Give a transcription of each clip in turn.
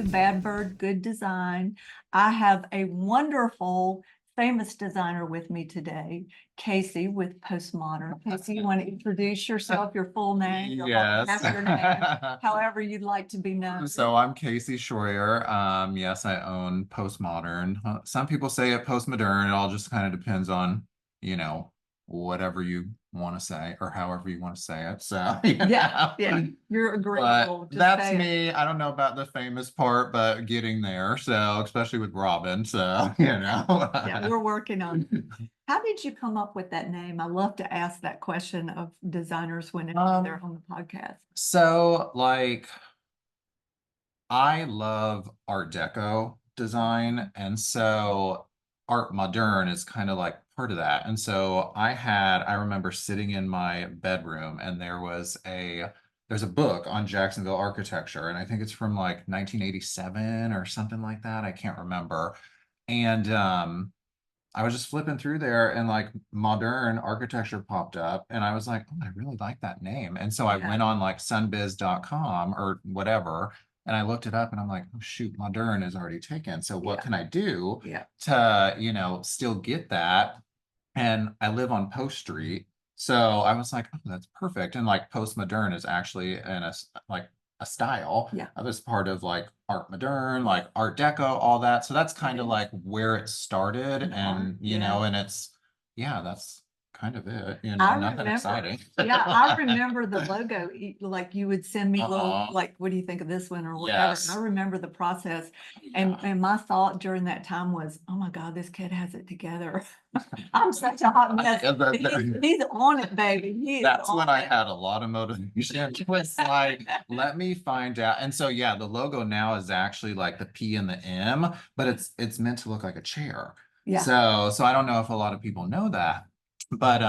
to Bad Bird Good Design. I have a wonderful, famous designer with me today, Casey with Post-MODERNE. Casey, you want to introduce yourself, your full name, your Yes. half your name, however you'd like to be known. So I'm Casey Shroyer. Yes, I own Post-MODERNE. Some people say it Post-MODERNE. It all just kind of depends on, whatever you want to say or however you want to say it. So, yeah, you're agreeable. But that's me. I don't know about the famous part, but getting there. So, especially with Robyn. So, Yeah, we're working on it. How did you come up with that name? I love to ask that question of designers when they're on the podcast. So, I love Art Deco design, and so Art Moderne is kind of like part of that. And so I remember sitting in my bedroom, and there's a book on Jacksonville architecture, and I think it's from like 1987 or something like that. I can't remember. And I was just flipping through there, and like modern architecture popped up, and I was like, oh, I really like that name. And so I went on like sunbiz.com or whatever, and I looked it up, and I'm like, oh shoot, modern is already taken. So what can I do to, still get that? And I live on Post Street. So I was like, oh, that's perfect. And like postmoderne is actually like a style. Yeah. I was part of like art moderne, like art deco, all that. So that's kind of like where it started. And and that's kind of it. Nothing exciting. Yeah, I remember the logo. Like you would send me little, like, what do you think of this one or whatever. Yes. I remember the process, and my thought during that time was, oh my God, this kid has it together. I'm such a hot mess. He's on it, baby. That's when I had a lot of motivation. It was like, let me find out. And so yeah, the logo now is actually like the P and the M, but it's meant to look like a chair. Yeah. So I don't know if a lot of people know that. But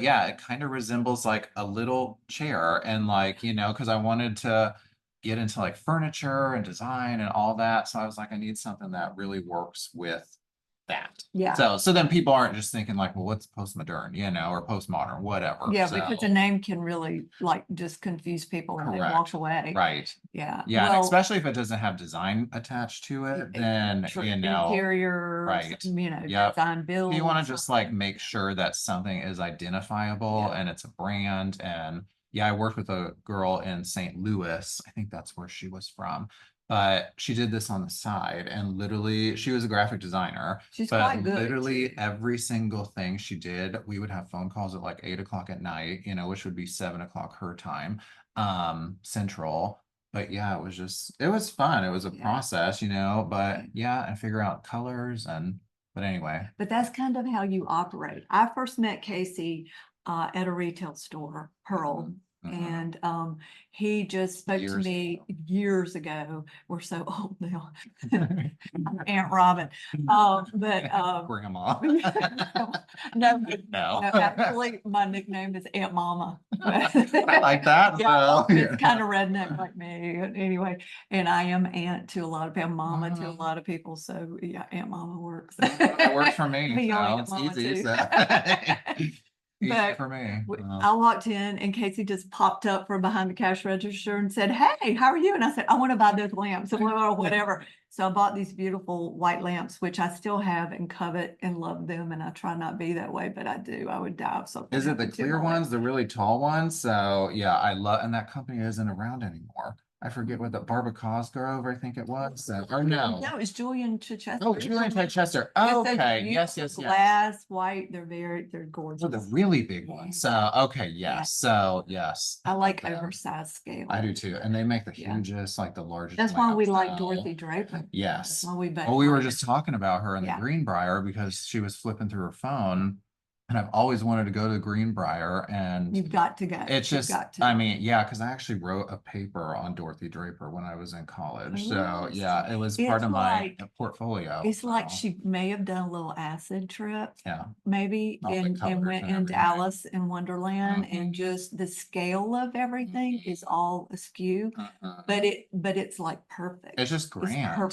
yeah, it kind of resembles like a little chair, and like, because I wanted to get into like furniture and design and all that. So I was like, I need something that really works with that. Yeah. So then people aren't just thinking like, well, what's postmoderne, or postmodern, whatever. Yeah, because the name can really like just confuse people and they walk away. Right. Yeah. Yeah, and especially if it doesn't have design attached to it, then interior, right. Design build. You want to just like make sure that something is identifiable and it's a brand. And yeah, I worked with a girl in St. Louis. I think that's where she was from. But she did this on the side, and literally she was a graphic designer. She's quite good. Literally every single thing she did, we would have phone calls at like 8 o'clock at night, which would be 7 o'clock her time, Central. But yeah, it was fun. It was a process, but yeah, and figure out colors but anyway. But that's kind of how you operate. I first met Casey at a retail store, Pearl. And he just spoke to me years ago. We're so old now. Aunt Robyn. Grandma. No, actually my nickname is Aunt Mama. I like that. Yeah, it's kind of redneck like me. Anyway, and I am aunt to a lot of people, mama to a lot of people. So yeah, Aunt Mama works. It works for me. It's easy. But for me. I walked in and Casey just popped up from behind the cash register and said, hey, how are you? And I said, I want to buy those lamps or whatever. So I bought these beautiful white lamps, which I still have and covet and love them. And I try not to be that way, but I do. I would die of something. Is it the clear ones, the really tall ones? So yeah, I love, and that company isn't around anymore. I forget what the Barbara Cosgrove, I think it was. Or no. No, it's Julian Chichester. Oh, Julian Chichester. Oh, okay. Yes. Glass, white. They're gorgeous. Oh, the really big ones. So, okay. Yes. Yeah. So, yes. I like oversized scale. I do too. And they make the hugest, like the largest. That's why we like Dorothy Draper. Yes. Well, we were just talking about her in the Greenbrier because she was flipping through her phone. And I've always wanted to go to the Greenbrier, and you've got to go. It's just, I mean, yeah, because I actually wrote a paper on Dorothy Draper when I was in college. So yeah, it was part of my portfolio. It's like she may have done a little acid trip. Yeah. Maybe and went into Alice in Wonderland, and just the scale of everything is all askew. But it's like perfect. It's just grand,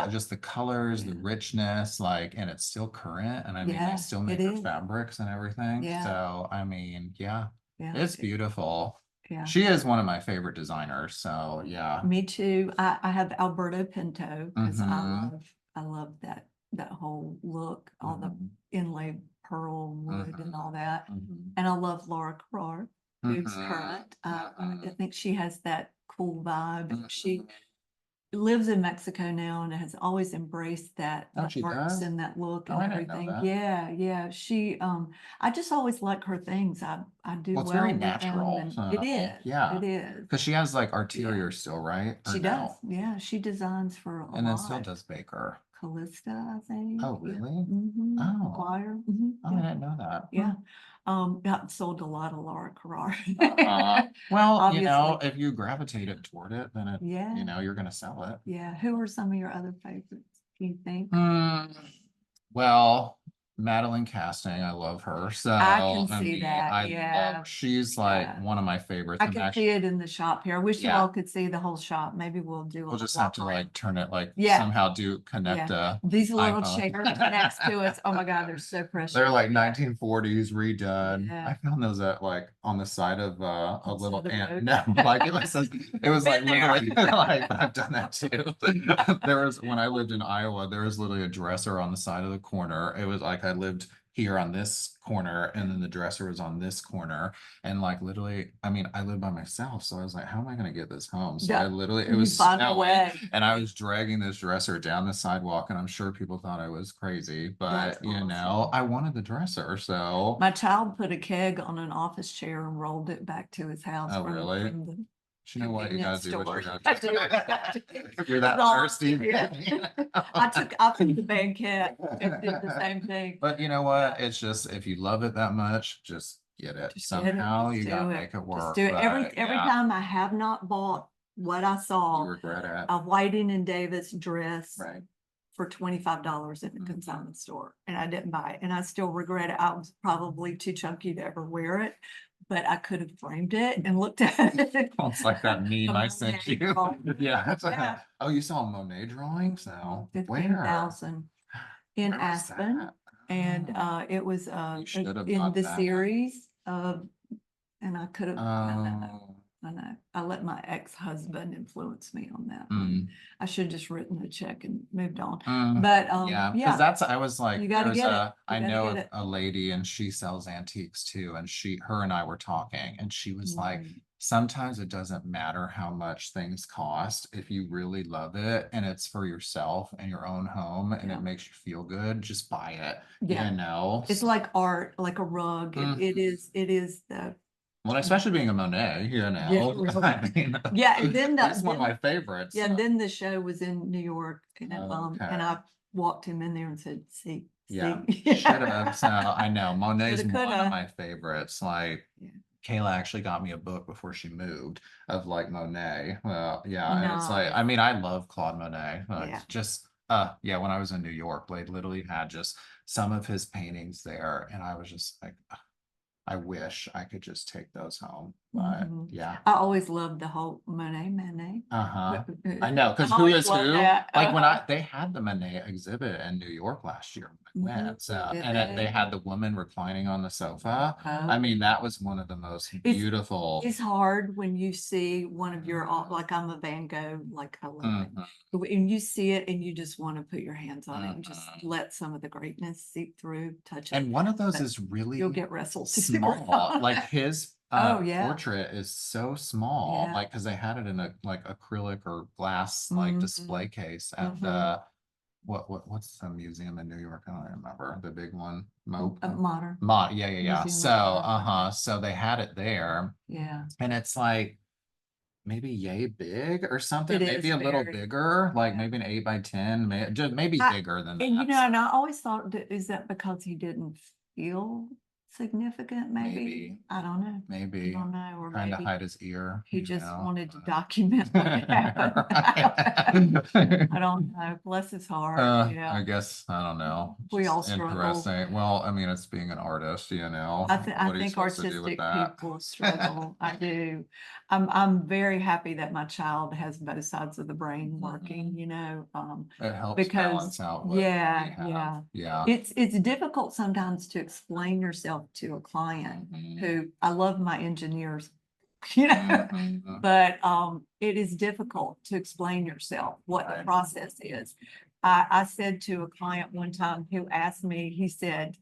just the colors, the richness, and it's still current. And I mean, they still make their fabric and everything. So I mean, it's beautiful. Yeah. She is one of my favorite designers. So yeah. Me too. I have Alberto Pinto because Mhm. I love that whole look, all the Mhm. inlaid pearl wood and all that. Mhm. And I love Laura Carrard, who's Mhm. current. I Mhm. think she has that cool vibe. She Mhm. lives in Mexico now and has always embraced that Oh, the she arts does? and that look Oh, and I didn't know everything. that. Yeah, yeah. She I just always like her things. I do Well, it's very well with them, natural. and So yeah. it is. Because she has like Yeah. arterial still, right? Or She does. no? Yeah, she designs for a And then still lot. does Baker. Callista, I think. Oh, Yeah. really? Mm-hmm. Oh. Choir. Mm-hmm. Oh, I Yeah. didn't know that. Yeah. Yeah, sold a lot of Laura Carrard. Well, Obviously. if you gravitated toward it, then Yeah. you're gonna sell it. Yeah. Who are some of your other favorites, do you think? Hmm. Well, Madeline Casting, I love her. So I can I see mean, that. I love Yeah. she's like Yeah. one of my favorites. I And can see actually, it in the shop here. I wish you yeah, all could see the whole shop. Maybe we'll do we'll a just have walk to around. like turn it like Yeah. somehow do connect Yeah. a These little iPhone. chairs next to us. Oh my God, they're so precious. They're like 1940s redone. Yeah. I found those at like on the side of a On the little side of the ant. road. No, like it was like Been there. literally like I've done that too. There was when I lived in Iowa, there was literally a dresser on the side of the corner. It was like I lived here on this corner and then the dresser was on this corner. And like literally, I mean, I live by myself. So I was like, how am I gonna get this home? So I Yeah. literally it You was find a snowing way. and I was dragging this dresser down the sidewalk, and I'm sure people thought I was crazy, That's but awesome. I wanted the dresser, so My child put a keg on an office chair and rolled it back to his house oh really? from the But you know what? You gotta convenience do what you store. gotta I do. do. I do. If you're that So, thirsty. yeah. I took the banquet and did the same thing. But you know what? It's just if you love it that much, just get it. Just get it. Somehow Just you do gotta it. make it Just work. do it. But Every yeah, time I have not bought what I you saw, regret it. a Whiting and Davis dress Right. for $25 in the consignment store, and I didn't buy it, and I still regret it. I was probably too chunky to ever wear it, but I could have framed it and looked at it. It's like that meme I sent you. Yeah. Yeah. Oh, you saw Monet drawings now? Where? 15,000 in Where was Aspen, that? and Oh, it was you should have in bought the that. series and I could have. Oh. I know. I let my ex-husband influence me on that Mm. one. I should have just written a check and moved on. Mm. But Yeah, because yeah, that's I was like you gotta there's get it. You I gotta know get of it. a lady and she sells antiques too, and her and I were talking, and she was like, Mhm. sometimes it doesn't matter how much things cost if you really love it and it's for yourself and your own home and Yeah. it makes you feel good, just buy it. Yeah. You know? It's like art, like a rug. It is the Well, especially being a Monet, Yeah, really. I mean, Yeah, and then he's one of my favorites. yeah, and then the show was in New York, and Okay. I walked him in there and said, "See, Yeah, see." should have. So I know Monet's Shoulda, one coulda. of my favorites. Like Yeah. Kayla actually got me a book before she moved of like Monet. Well, yeah, and it's like Nice. I mean I love Claude Monet. Yeah. Just yeah, when I was in New York, they literally had just some of his paintings there, and I was just like, "Ugh, I wish I could just take those home." But Mhm. yeah. I always loved the whole Manet. Uh-huh. I know, because I've who always is loved who? that. Like when they had the Monet exhibit in New York last year when I Mhm. went. So Did and they they? had the woman reclining on the sofa. I Oh. mean, that was one of the most It's beautiful. it's hard when you see one of your like I'm a Van Gogh, like I love it. Mhm, When you see it and you just want to put your hands on it and just mhm. let some of the greatness seep through, touch it. And one of those But is really you'll get wrestled to the small. ground. Like his Oh yeah. portrait is so small. Yeah. Like because they had it in a like acrylic or glass like Mhm. display case at Mhm. the what's the museum in New York? I don't remember the big one. Modern. Yeah. Museum So, of Modern. so they had it there, Yeah. and it's like maybe yay big or something, It maybe is a little very. bigger, like Yeah. maybe an 8 by 10, just maybe I, bigger than and that. and I always thought that is that because he didn't feel significant, maybe? I don't know. I Maybe don't know, or trying to maybe hide his ear, he you just know. wanted to document what happened. Right. I don't know. Bless his heart. I Yeah. guess I don't know. We all Just struggle. interesting. Well, I mean, it's being an artist, you know. I What are you think supposed to do with artistic that? people struggle. I do. I'm very happy that my child has both sides of the brain working, It helps because balance out what we yeah, have. Yeah. it's difficult sometimes to explain yourself to a client Mhm. who I love my engineers you know. Mhm. But it is difficult to explain yourself, what the Right. process is. I said to a client one time who asked me, he said,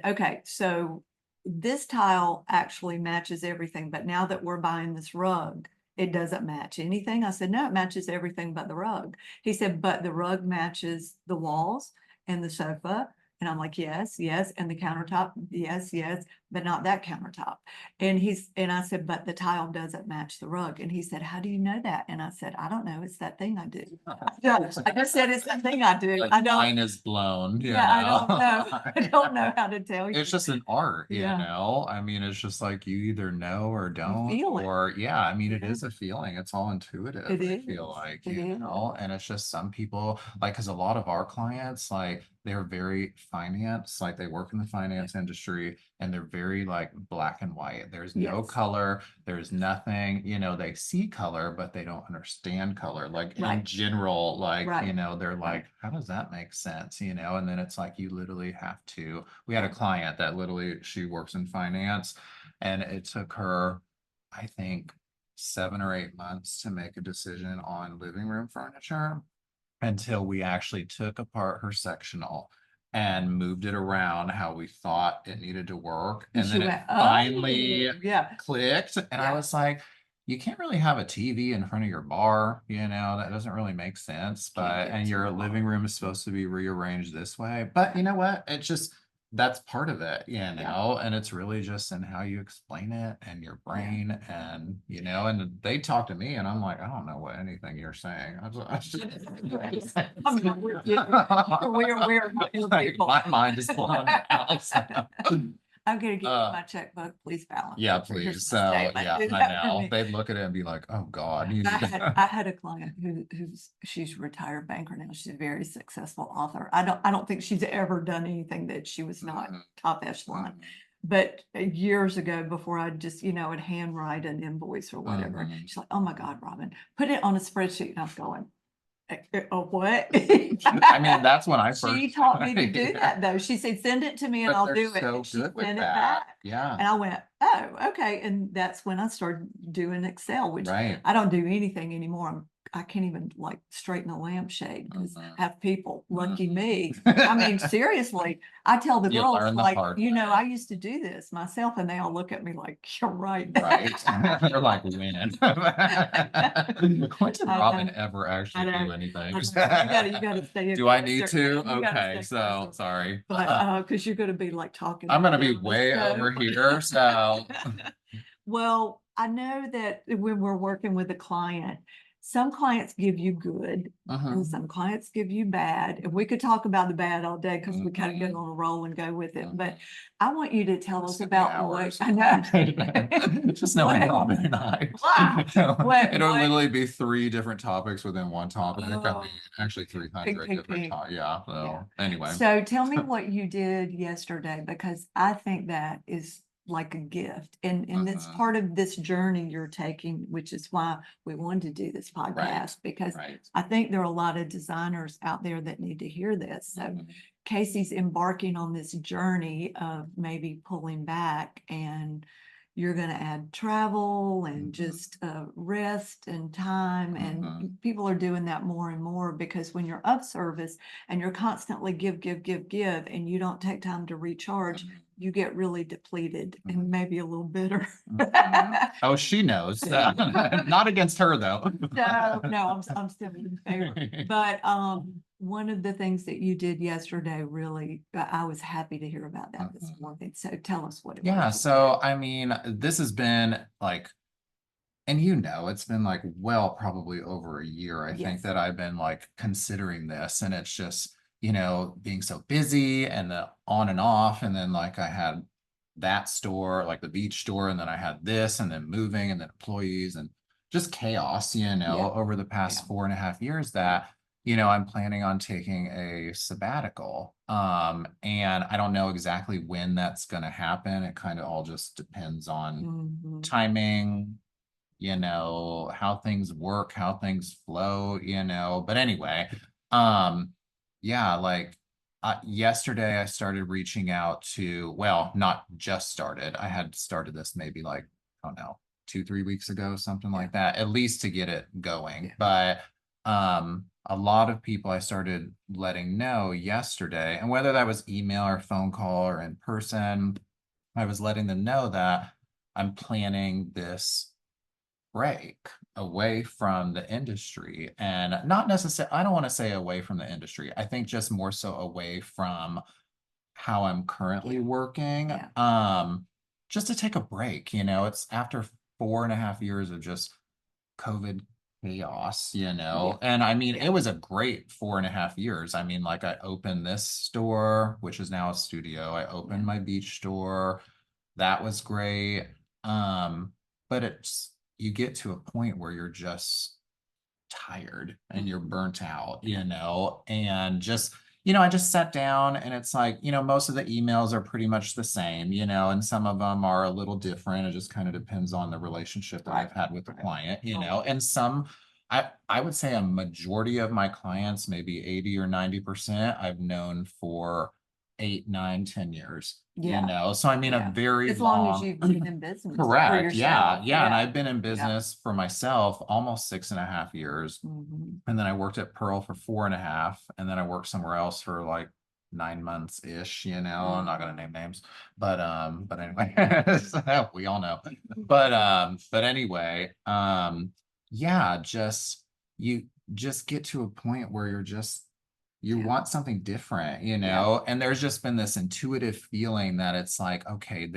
okay, so this tile actually matches everything, but now that we're buying this rug, it doesn't match anything. I said, no, it matches everything but the rug. He said, but the rug matches the walls and the sofa. And I'm like, yes, yes. And the countertop, yes, yes, but not that countertop. And I said, but the tile doesn't match the rug. And he said, how do you know that? And I said, I don't know. It's that thing I do. I just said, it's that thing I do. Like I don't, mine is blown, you yeah, I don't know? know. I don't know how to tell you. It's just an art, you Yeah. know? I mean, it's just like you either know or You don't, feel it. or yeah, I mean, it Yeah. is a feeling. It's all intuitive, It I feel is. like, It you is. know? And it's just some people, like, because a lot of our clients, like, they're very finance, like they work in the finance industry and they're very like black and white. There's no Yes. color, there's nothing, you know, they see color, but they don't understand color. Like in Right. general, like, you Right. know, they're like, how does that make sense? You know, and then it's like you literally have to. We had a client that literally she works in finance and it took her, I think, 7 or 8 months to make a decision on living room furniture until we actually took apart her sectional and moved it around how we thought it needed to work. And And she then it went, oh, finally yeah. clicked. And I Yeah. was like, you can't really have a TV in front of your bar, you know, that doesn't really make sense. Can't But, get and to your the living room is supposed to be rearranged this way. But you know what? It's just, that's part of it, you Yeah. know, and it's really just in how you explain it and your Yeah. brain and, you know, and they talk to me and I'm like, I don't know what anything you're saying. I mean, we're Like, people. my mind is blown out. I'm gonna give you Uh, my checkbook, please balance. yeah, it. Here's please. my So statement. yeah, Do I that for know. me. They'd look at it and be like, oh God, you I need had to. I had a client she's a retired banker now. She's a very successful author. I don't think she's ever done anything that she was not Mhm, top echelon. mhm, But years ago, before I just, would handwrite an invoice or whatever, mhm. she's like, oh my God, Robyn, put it on a spreadsheet. And I was going, what? I mean, that's when I She first. taught me to do Yeah. that though. She said, send it to me and But I'll they're do it. so And she good with sent it that. back. Yeah, And I went, oh, okay. And that's when I started doing Excel, which right. I don't do anything anymore. I can't even like straighten a lampshade because Mhm, I have people, lucky mhm. me. I mean, seriously, I tell the You girls learn the like, hard way. I used to do this myself, and they all look at me like, you're right. Right. They're like, when? When did I Robyn know, ever I actually know, do anything? I know. You gotta stay. Do I need closer. to? You gotta Okay, stay so closer. sorry. But because you're gonna be like talking. I'm gonna be down the way over stove. here, so Well, I know that when we're working with a client, some clients give you good and Mhm, some clients give you bad. And we could talk about the bad all day because we kind of get mhm, on a roll and go with it. But mhm. I want you to tell This us could be about what hours. I know. Just knowing What, Robyn and I. wow, It'll what, literally be 3 different topics within one topic. I mean, oh, actually ping, 300 ping, different ping. yeah. Yeah. So anyway. So tell me what you did yesterday, because I think that is like a gift. And it's Mhm. part of this journey you're taking, which is why we wanted to do this Right, podcast, because right. I think there are a lot of designers out there that need to hear this. So Mhm, Casey's embarking on this journey of maybe pulling back, and you're going to add travel and mhm, just rest and time. And mhm, people are doing that more and more, because when you're of service and you're constantly give, and you don't take time to recharge, mhm, you get really depleted mhm, and maybe a little bitter. mhm. Oh, she knows. Not against her though. No, I'm still in favor. But one of the things that you did yesterday, really, I was happy to hear about that this Mhm. morning. So tell us what it was Yeah, you so I mean, this has been like, and you know, it's been like, well, probably over a year, I did. think Yes. that I've been like considering this, and it's just, you know, being so busy and the on and off, and then like I had that store, like the beach store, and then I had this, and then moving, and then employees, and just chaos, you Yeah. know, over the Yeah. past 4.5 years that, you know, I'm planning on taking a sabbatical. And I don't know exactly when that's going to happen. It kind of all just depends on Mhm. timing, you know, how things work, how things flow, you know. But anyway, um, yeah, like yesterday I started reaching out to, well, not just started. I had started this maybe like, I don't know, 2-3 weeks ago, something like that, at least to get it going. But a lot of people I started letting know yesterday, and whether that was email or phone call or in person, I was letting them know that I'm planning this break away from the industry, and not necessarily, I don't want to say away from the industry. I think just more so away from how I'm currently working. Just to take a break, it's after 4.5 years of just COVID chaos, and I mean, it was a great 4.5 years. I mean, like I opened this store, which is now a studio. I opened my beach store. That was great. But you get to a point where you're just tired and you're burnt out, and just, I just sat down and it's like, most of the emails are pretty much the same, and some of them are a little different. It just kind of depends on the relationship that I've had with the client, and some, I would say a majority of my clients, maybe 80 or 90%, I've known for 8, 9, 10 years. So I mean, a very as long as you've been in business for correct. Yeah. yourself. And I've been in business for myself almost 6.5 years. And then I worked at Pearl for 4.5. And then I worked somewhere else for like 9 months-ish, I'm not gonna name names. But anyway, we all know. But anyway, yeah, you just get to a point where you want something different, and there's just been this intuitive feeling that it's like, okay,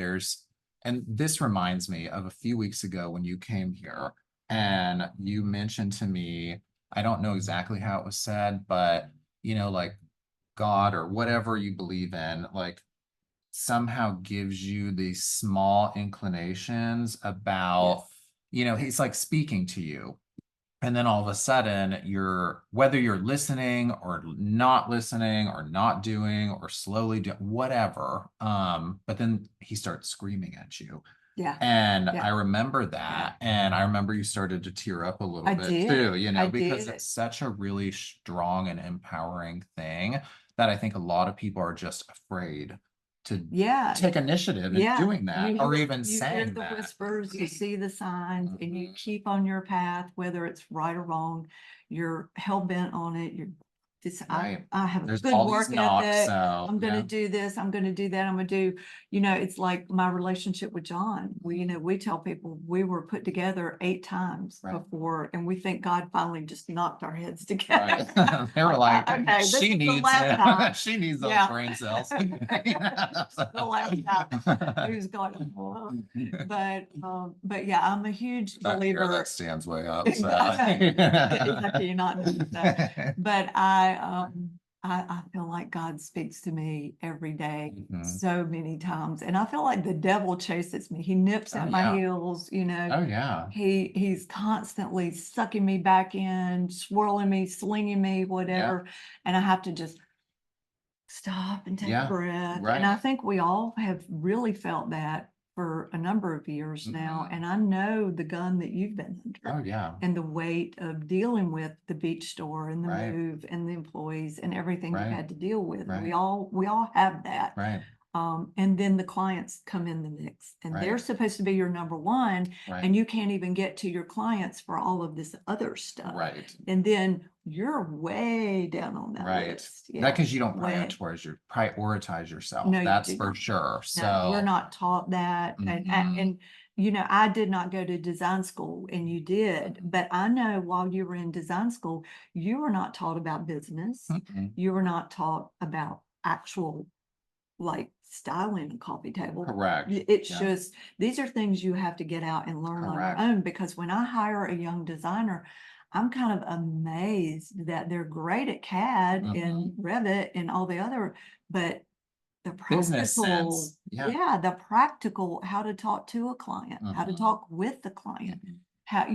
and this reminds me of a few weeks ago when you came here and you mentioned to me, I don't know exactly how it was said, but like God or whatever you believe in, like somehow gives you these small inclinations about, he's like speaking to you. And then all of a sudden, whether you're listening or not doing or slowly doing whatever, but then he starts screaming at you. And I remember that. And I remember you started to tear up a little bit too, because it's such a really strong and empowering thing that I think a lot of people are just afraid to take initiative in doing that, or even saying the that. whispers, you see the signs, and you keep on your path, whether it's right or wrong. You're hell-bent on it. I have a good work ethic. I'm going to do this. I'm going to do that. I'm going to do, it's like my relationship with John. We tell people we were put together 8 times before, and we think God finally just knocked our heads together. They were like, okay, she needs she needs those brain cells. The last time he was going, oh. But yeah, I'm a huge believer. That stands way up. So. Exactly, not that. But I feel like God speaks to me every day, so many times, and I feel like the devil chases me. He nips at my heels, Oh yeah. He's constantly sucking me back in, swirling me, slinging me, whatever, and I have to just stop and take a breath. And I think we all have really felt that for a number of years now. And I know the gun that you've been under. Oh yeah. And the weight of dealing with the beach store and the move and the employees and everything you had to deal with. We all have that. Right. And then the clients come in the mix, and they're supposed to be your number one, and you can't even get to your clients for all of this other stuff. Right. And then you're way down on that list. Yeah. Because you don't prioritize yourself. No, that's for sure. So no, we're not taught that. And I did not go to design school, and you did, but I know while you were in design school, you were not taught about business. You were not taught about actual like styling a coffee table. Correct. It's just, these are things you have to get out and learn on your own, because when I hire a young designer, I'm kind of amazed that they're great at CAD and Revit and all the other, but the practical, the practical, how to talk to a client, how to talk with the client. how,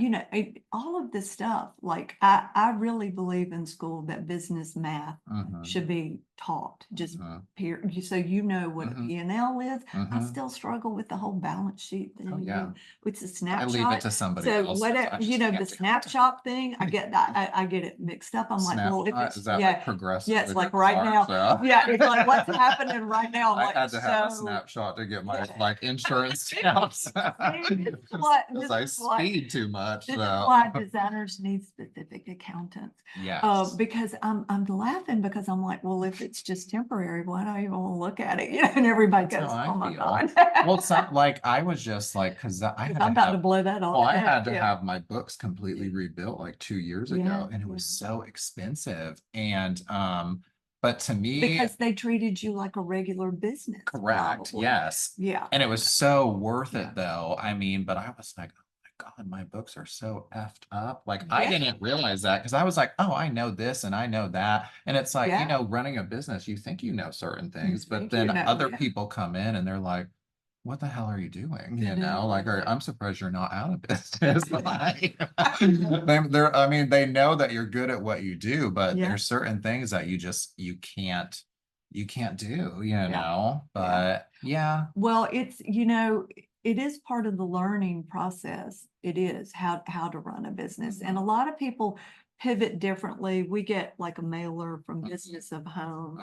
all of this stuff. Like I really believe in school that business math should be taught, just so what a P&L is. I still struggle with the whole balance sheet thing. Oh, yeah. It's a I leave it snapshot. to somebody So else. whatever, the snapshot thing, I get that. I get it mixed up. I'm like, well, if it's, Is that like progressive? yeah, it's like right now. So. Yeah, it's like what's happening right now. I had to have a snapshot to get my like insurance stamps. Because I speed too much. This is why designers need specific accountants. Yes. Because I'm laughing because I'm like, well, if it's just temporary, why do I even want to look at it? And everybody goes, oh my God. Well, it's not like I was just like, because I'm about to blow that off. Well, I had to have my books completely rebuilt like 2 years ago, and it was so expensive. And but to me, because they treated you like a regular business. Correct. Probably. Yes. Yeah. And it was so worth it though. I mean, but I was like, oh my God, my books are so effed up. Like I didn't realize that because I was like, oh, I know this and I know that. And it's like, running a business, you think you know certain things, but then other people come in and they're like, what the hell are you doing? Like, I'm surprised you're not out of business. Like, I mean, they know that you're good at what you do, but there's certain things that you can't do, but Well, it's, it is part of the learning process. It is how to run a business. And a lot of people pivot differently. We get like a mailer from Business of Home,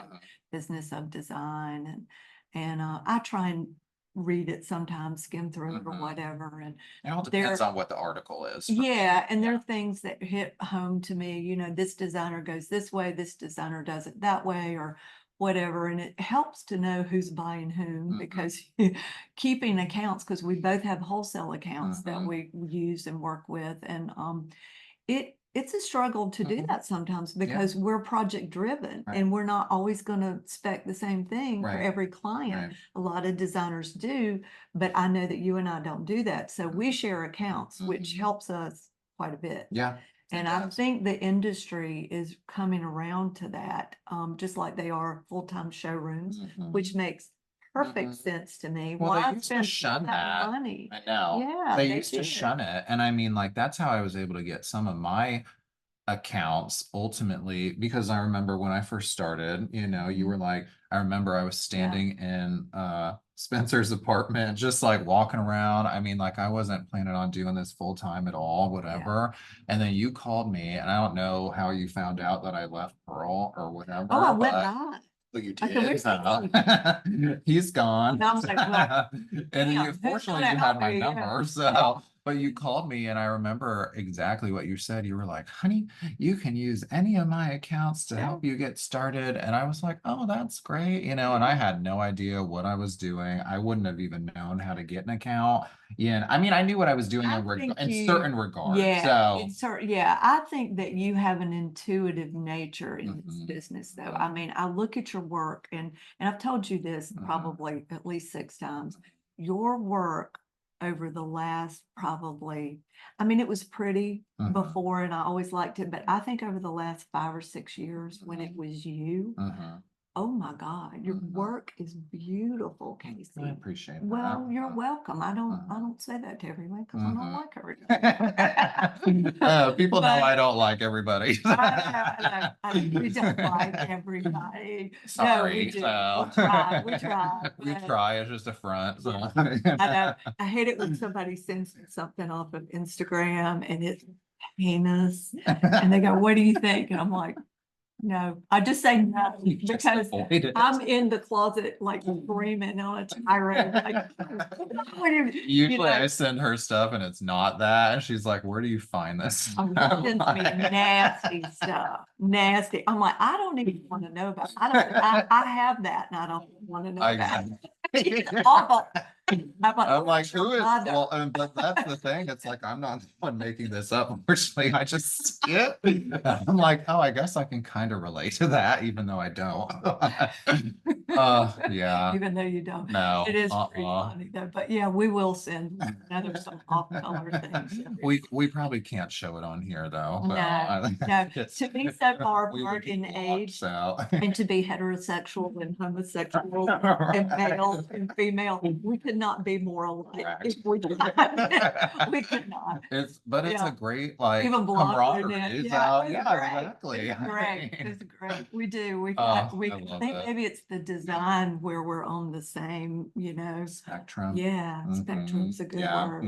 Business of Design, and I try and read it sometimes, skim through it or whatever. And it all depends on what the article is. Yeah. And there are things that hit home to me, this designer goes this way, this designer does it that way, or whatever. And it helps to know who's buying whom, because keeping accounts, because we both have wholesale accounts that we use and work with. And it's a struggle to do that sometimes because we're project driven and we're not always going to spec the same thing for every client. A lot of designers do, but I know that you and I don't do that. So we share accounts, which helps us quite a bit. Yeah. And I think the industry is coming around to that, just like they are full-time showrooms, which makes perfect sense to me. Well, they used to shun that. Money? I know. Yeah, they used to shun it. And I mean, like, that's how I was able to get some of my accounts ultimately, because I remember when I first started, you were like, I remember I was standing in Spencer's apartment, just like walking around. I mean, like I wasn't planning on doing this full time at all, whatever. And then you called me, and I don't know how you found out that I left Pearl or whatever. Oh, I went back. But you did. He's gone. And I was like, well, and fortunately you had my number, so. But you called me, and I remember exactly what you said. You were like, honey, you can use any of my accounts to help you get started. And I was like, oh, that's great. And I had no idea what I was doing. I wouldn't have even known how to get an account. Yeah. I mean, I knew what I was doing in certain regards. I think that you have an intuitive nature in this business, though. I mean, I look at your work, and I've told you this probably at least 6 times. Your work over the last it was pretty before and I always liked it, but I think over the last 5 or 6 years when it was you, oh my God, your work is beautiful, Casey. I appreciate that. Well, you're welcome. I don't say that to everyone because I don't like everybody. People know I don't like everybody. I know. We don't like everybody. Sorry. No, we try. We try. It's just a front. So. I know. I hate it when somebody sends me something off of Instagram and it's heinous, and they go, "What do you think?" And I'm like, no, I just say no because I'm in the closet like screaming on a tirade. Like, usually I send her stuff and it's not that, and she's like, "Where do you find this?" Oh, she sends me nasty stuff, nasty. I'm like, I don't even want to know about it. I have that, and I don't want to know about it. Awful. I'm like, who is? Well, but that's the thing. It's like I'm not the one making this up. Unfortunately, I just skip. I'm like, oh, I guess I can kind of relate to that, even though I don't. Yeah. Even though you don't. No. It is pretty funny though. But yeah, we will send another some off-color things. We probably can't show it on here though. No. To be so far apart in age, and to be heterosexual and homosexual and male and female, we could not be more alike Correct. if we tried. We could not. But it's Yeah. a great like Even blonde in camaraderie. it. So Yeah, it's yeah, great. exactly. It's I great. mean, It's great. We do. We, oh, we I I love think it. maybe it's the design where we're on the same, Spectrum. Yeah, spectrum's a good Yeah. word.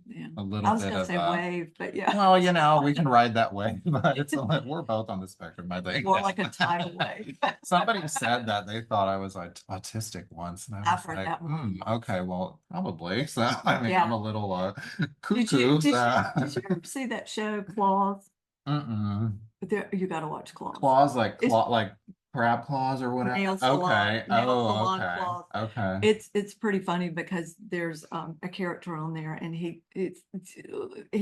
Yeah. A I little was bit gonna of say wave, but yeah, well, we can ride that wave, but it's like we're both on the spectrum, I think. more like a tidal wave. Somebody said that they thought I was like autistic once, and I I've was heard like, that one. okay, well, probably. So I mean, Yeah. I'm a little Did you, cuckoo. did you, So. did you ever see that show, Claws? Mm-mm. You gotta watch Claws. Claws like It's like crab claws or whatever. nail salon, Okay. nail Oh, salon okay. Claws. Okay. It's pretty funny because there's a character on there and he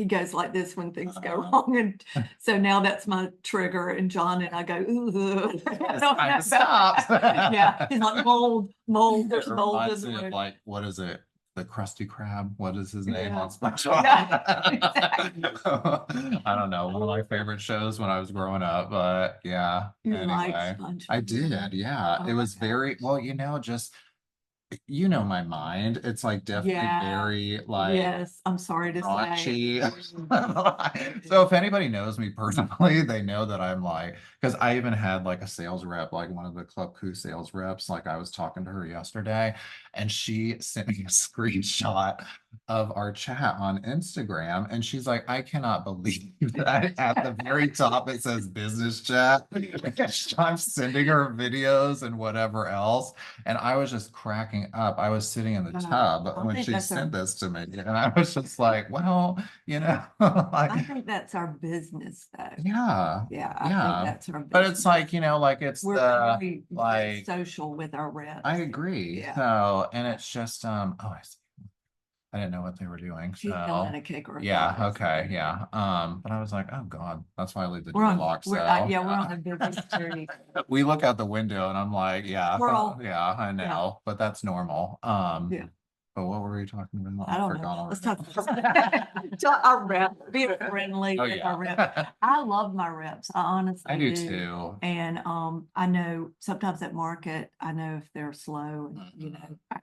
goes like this when things go wrong, and so now that's my trigger, and John and I go, ooh, I don't know Stop. yeah, he's like mold, there's It mold in reminds the me of room. like, what is it? The Krusty Krab. What is his name Yeah. on SpongeBob? Yeah, exactly. I don't know. One of my favorite shows when I was growing up, but yeah. You like Anyway, SpongeBob? I did. Yeah. It was Okay. very well, just my mind. It's like definitely Yeah. very like Yes, I'm sorry to say. raunchy. So if anybody knows me personally, they know that I'm like, because I even had like a sales rep, like one of the Club Coup sales reps, like I was talking to her yesterday, and she sent me a screenshot of our chat on Instagram, and she's like, I cannot believe that at the very top it says business chat. I'm sending her videos and whatever else. And I was just cracking up. I was sitting in the tub I when think she that's sent this to me. And I was just like, well, I like, think that's our business though. yeah, Yeah, I think yeah. that's our But business. it's like, like it's We're the, very like, social with our reps. I agree. Yeah. So, and it's just, I see. I didn't know what they were doing. She's selling So, a cake or a yeah, pie or okay, something. yeah. But I was like, oh God, that's why I leave the We're door on, locked. we're, So, yeah, we're on a business journey. we look out the window and I'm like, yeah, We're all, yeah, I know, but that's normal. yeah. But what were we talking about? I don't forgot know. Let's already. talk about our rep, being friendly Oh with our yeah. rep. I love my reps. I honestly I do too. And I know sometimes at market, I know if they're slow, and,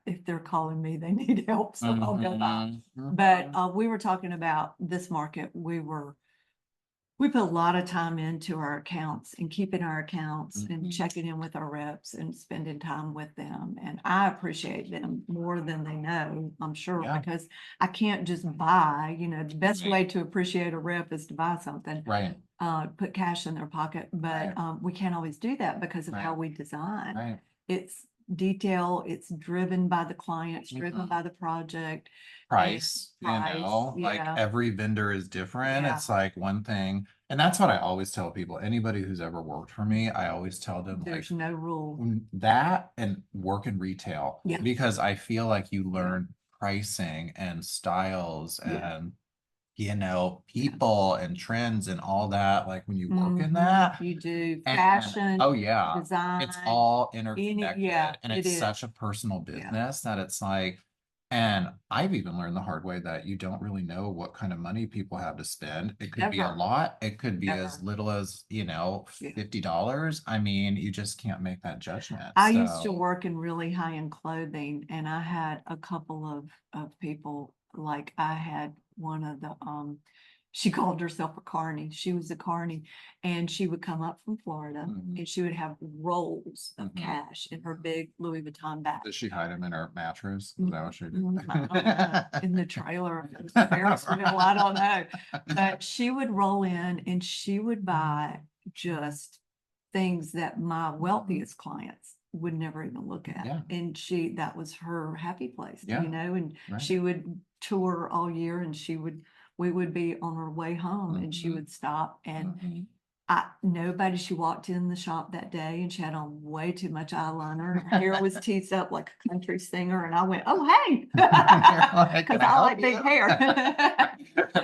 if they're calling me, they need help, so I'll go by. But we were talking about this market. We put a lot of time into our accounts and keeping our accounts and checking in with our reps and spending time with them. And I appreciate them more than they know, I'm sure, Yeah. because I can't just buy, the best way to appreciate a rep is to buy something. Right. Put cash in their pocket, but we can't always do that because of how we design. Right. It's detail, it's driven by the client, it's driven by the project. Price, like every vendor is different. It's like one thing, and that's what I always tell people. Anybody who's ever worked for me, I always tell them there's like no rule. that and work in retail. Yeah. Because I feel like you learn pricing and styles and people and trends and all that, like when you work in that. You do And fashion, oh yeah, design. it's all interconnected, and it it's is. such a personal business that it's like, and I've even learned the hard way that you don't really know what kind of money people have to spend. It could be a lot, it could be as little as, $50. I mean, you just can't make that judgment. I used to work in really high-end clothing, and I had a couple of people, like I had one of the she called herself a carny. She was a carny, and she would come up from Florida and she would have rolls of cash in her big Louis Vuitton bag. Did she hide them in her mattress? Is that what she did? In the trailer of Ferris wheel, I don't know. But she would roll in and she would buy just things that my wealthiest clients would never even look at. Yeah. And that was her happy place, and Right. she would tour all year, and we would be on our way home and she would stop, and she walked in the shop that day and she had on way too much eyeliner. Her hair was teased up like a country singer, and I went, oh, hey, because I like big hair.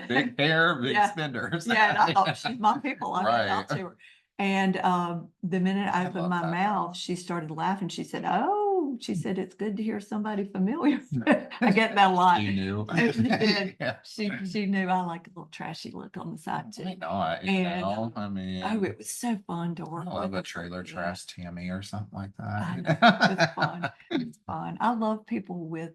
Big hair, big spenders. Yeah, and I thought she's my people. I went out to her. And the minute I opened my mouth, she started laughing. She said, oh, she said, it's good to hear somebody familiar. I get that a lot. She knew. She knew I like a little trashy look on the side too. Why not? I mean, oh, it was so fun to work I love with a trailer trash Tammy or something like I that. know, it's fun. It's fun. I love people with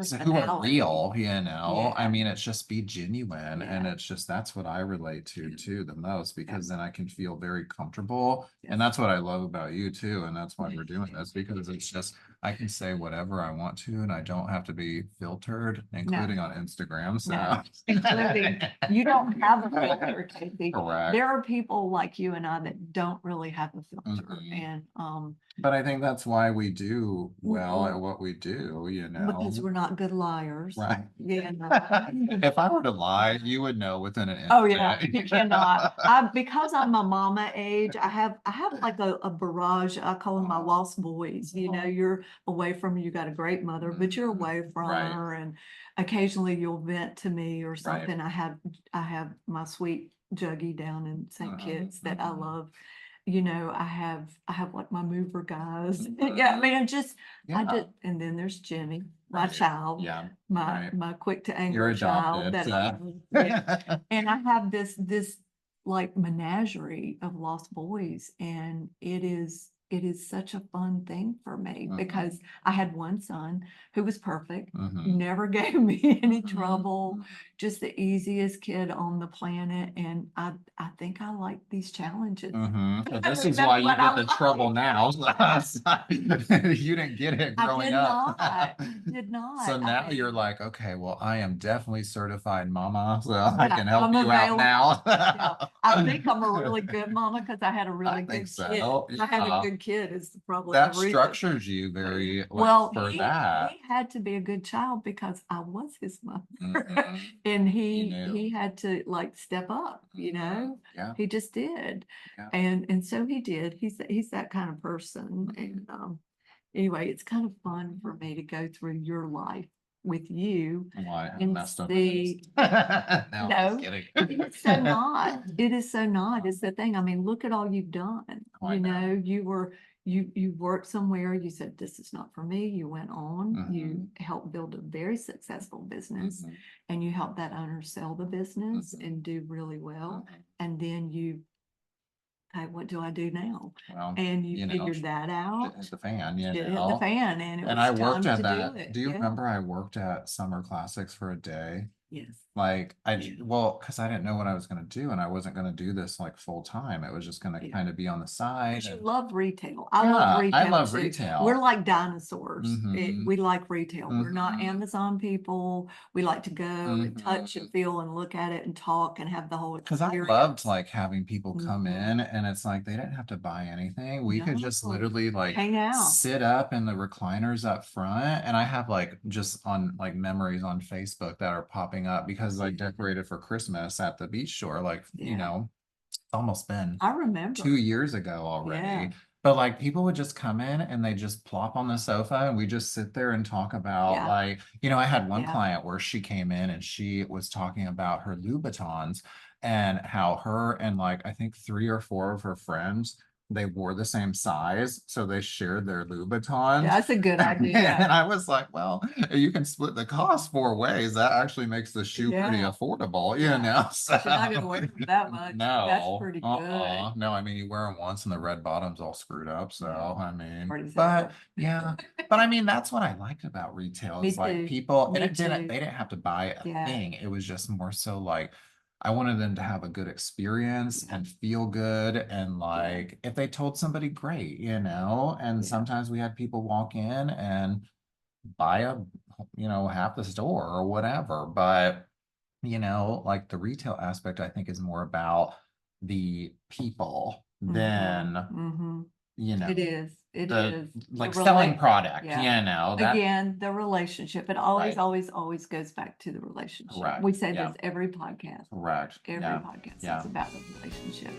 So who are personality. real, you know? I Yeah. mean, it's just be genuine. And Yeah. it's just that's what I relate to Yeah. too the most, because then I can feel very comfortable. Yes. And that's what I love about you too. And that's why we're doing this, because it's just I can say whatever I want to, and I don't have to be filtered, including on Instagram. So No, including you don't have a filter, Casey. correct. There are people like you and I that don't really have a filter, Mhm. and But I think that's why we do well at mhm, what we do, you because know? we're not good liars. Right. Yeah. No. If I were to lie, you would know within an Oh yeah, instant. you cannot. Because I'm a mama age, I have like a barrage. I call them my lost boys. You know, you're away from her, you got a great mother, but you're away from Right. her, and occasionally you'll vent to me or Right. something. I have my sweet Juggy down in St. Kitts that I love. You know, I have like my mover guys. Yeah, I mean, I just, Yeah. and then there's Jimmy, my Right. child, Yeah. my Right. my quick to You're anger child adopted. that So. I love. Yeah. And I have this like menagerie of lost boys, and it is such a fun thing for me Mhm. because I had one son who was perfect, Mhm. never gave me any Mhm. trouble, just the easiest kid on the planet, and I think I like these challenges. So this I mean, is why that's you what get I the like. trouble now. You didn't get it I growing did up. not, did So not. now I you're mean, like, okay, well, I am definitely certified mama, so I yeah, can help I'm you out available. now. Yeah, I think I'm a really good mama because I had a I really think good kid. so. I had a Yeah. good kid is probably the That reason. structures you very like Well, for he that. had to be a good child because I was his mother, Mhm. and You he knew. had to like step up. You know, Yeah. he just did, Yeah. and so he did. He's that kind of person, and anyway, it's kind of fun for me to go through your life with you Why I and messed up. see. No, I'm No, just kidding. it's so not. It is so not. It's the thing. I mean, look at all you've done. Oh, I You know. know, you worked somewhere, you said, this is not for me. You went on, you helped build a very successful business, and you helped that owner sell the business and do really well. And then okay, what do I do now? Well, And you you know, figured that out. shit hit the fan, you It hit the know. fan, and it And was I worked time at to do that. it. Do you Yeah. remember I worked at Summer Classics for a day? Yes. Like Yeah. well, because I didn't know what I was going to do, and I wasn't going to do this like full time. It was just going to Yeah. kind of be on the side. Because you And love retail. I yeah, love I retail love too. retail. We're like dinosaurs. Mhm. We like retail. We're not Mhm. Amazon people. We like to go and touch and feel and look at it and talk and have the whole Because I experience. loved like having people come Mhm. in, and it's like they didn't have to buy anything. We could just No. literally like Hang out. sit up in the recliners up front. And I have like just on like memories on Facebook that are popping up because I decorated for Christmas at the beach shore. Like, you Yeah. know, it's almost been I remember. 2 years ago already. Yeah. But like people would just come in and they just plop on the sofa, and we just sit there and talk about Yeah. like, you know, I had one Yeah. client where she came in and she was talking about her Louboutins and how her and like I think 3 or 4 of her friends, they wore the same size, so they shared their Louboutins. That's a good idea. And I was like, well, you can split the cost 4 ways. That actually makes the shoe pretty Yeah. affordable, you Yeah. know. So You're not gonna wear them that much. That's no, pretty good. no, I mean you wear them once and the red bottom's all screwed up. So I mean, Party's but over. yeah, but I mean that's what I liked about retail. Me It's like too. people, and Me it didn't, too. they didn't have to buy a Yeah. thing. It was just more so like I wanted them to have a good experience and feel good. And like if they told somebody, great, you know. And sometimes we had people walk in and buy a, you know, half the store or whatever. But you know, like the retail aspect, I think is more about the people than, you know, It is. It the is. like The selling rela- product, Yeah. you know, that Again, the relationship. It always, Right. always, always goes back to the relationship. Correct. We say Yeah. this every podcast. Correct. Every Yeah. podcast Yeah. is about the relationship.